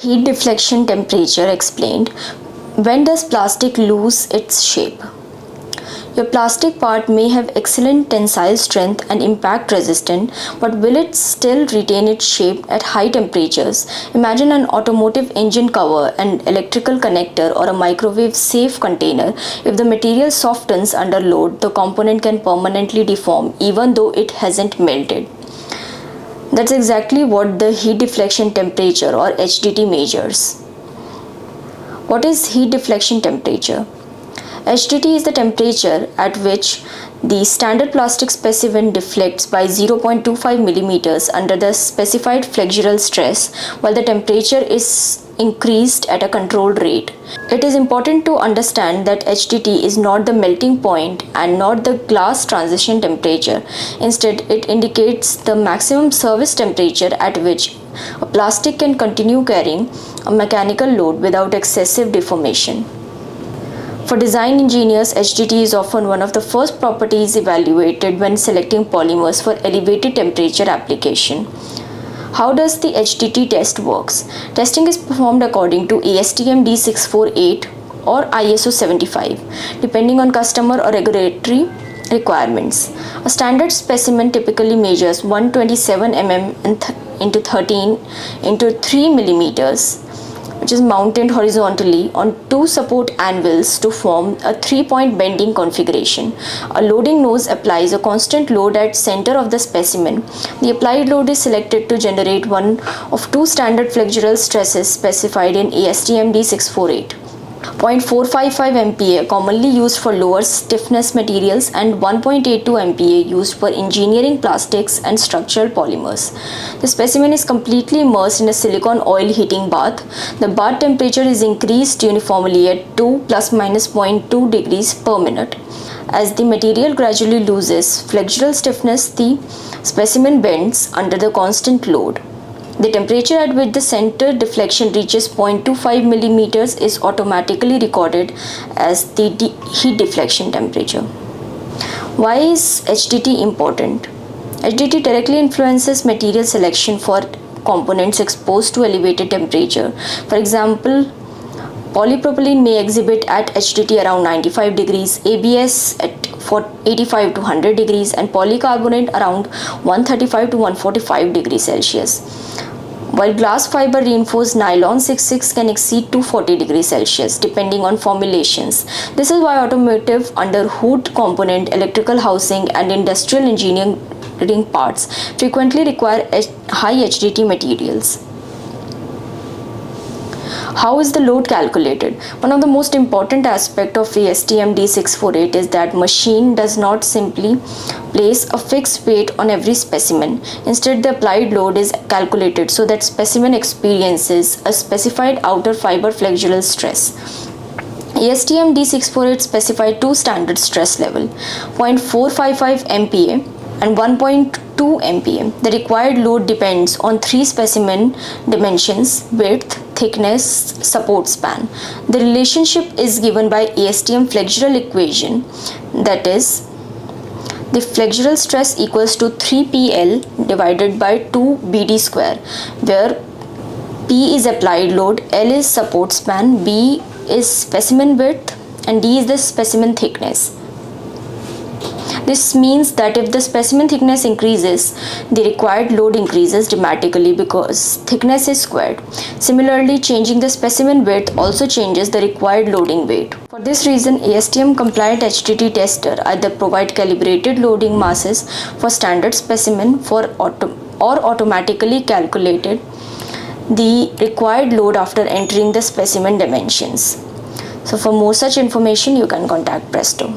Heat deflection temperature explained. When does plastic lose its shape? Your plastic part may have excellent tensile strength and impact resistance, but will it still retain its shape at high temperatures? Imagine an automotive engine cover, an electrical connector, or a microwave safe container. If the material softens under load, the component can permanently deform even though it hasn't melted. That's exactly what the heat deflection temperature or HDT measures. What is heat deflection temperature? HDT is the temperature at which the standard plastic specimen deflects by 0.25 millimeters under the specified flexural stress, while the temperature is increased at a controlled rate. It is important to understand that HDT is not the melting point and not the glass transition temperature. Instead, it indicates the maximum service temperature at which a plastic can continue carrying a mechanical load without excessive deformation. For design engineers, HDT is often one of the first properties evaluated when selecting polymers for elevated temperature application. How does the HDT test works? Testing is performed according to ASTM D648 or ISO 75, depending on customer or regulatory requirements. A standard specimen typically measures 127 mm into 13 into 3 millimeters, which is mounted horizontally on two support anvils to form a 3-point bending configuration. A loading nose applies a constant load at center of the specimen. The applied load is selected to generate one of two standard flexural stresses specified in ASTM D648. 0.455 MPa commonly used for lower stiffness materials and 1.82 MPa used for engineering plastics and structural polymers. The specimen is completely immersed in a silicone oil heating bath. The bath temperature is increased uniformly at 2 plus minus 0.2 degrees per minute. As the material gradually loses flexural stiffness, the specimen bends under the constant load. The temperature at which the center deflection reaches 0.25 millimeters is automatically recorded as the heat deflection temperature. Why is HDT important? HDT directly influences material selection for components exposed to elevated temperature. For example, polypropylene may exhibit at HDT around 95 degrees, ABS at 85 to 100 degrees, and polycarbonate around 135 to 145 degrees Celsius. While glass fiber reinforced nylon 66 can exceed 240 degrees Celsius depending on formulations. This is why automotive underhood component, electrical housing, and industrial engineering parts frequently require high HDT materials. How is the load calculated? One of the most important aspects of ASTM D648 is that machine does not simply place a fixed weight on every specimen. Instead, the applied load is calculated so that specimen experiences a specified outer fiber flexural stress. ASTM D648 specified two standard stress levels, 0.455 MPa and 1.2 MPa. The required load depends on three specimen dimensions: width, thickness, support span. The relationship is given by ASTM flexural equation, that is, the flexural stress equals to 3PL divided by 2BD square, where P is applied load, L is support span, B is specimen width, and D is the specimen thickness. This means that if the specimen thickness increases, the required load increases dramatically because thickness is squared. Similarly, changing the specimen width also changes the required loading weight. For this reason, ASTM compliant HDT tester either provide calibrated loading masses for standard specimen or automatically calculated the required load after entering the specimen dimensions. So for more such information, you can contact Presto.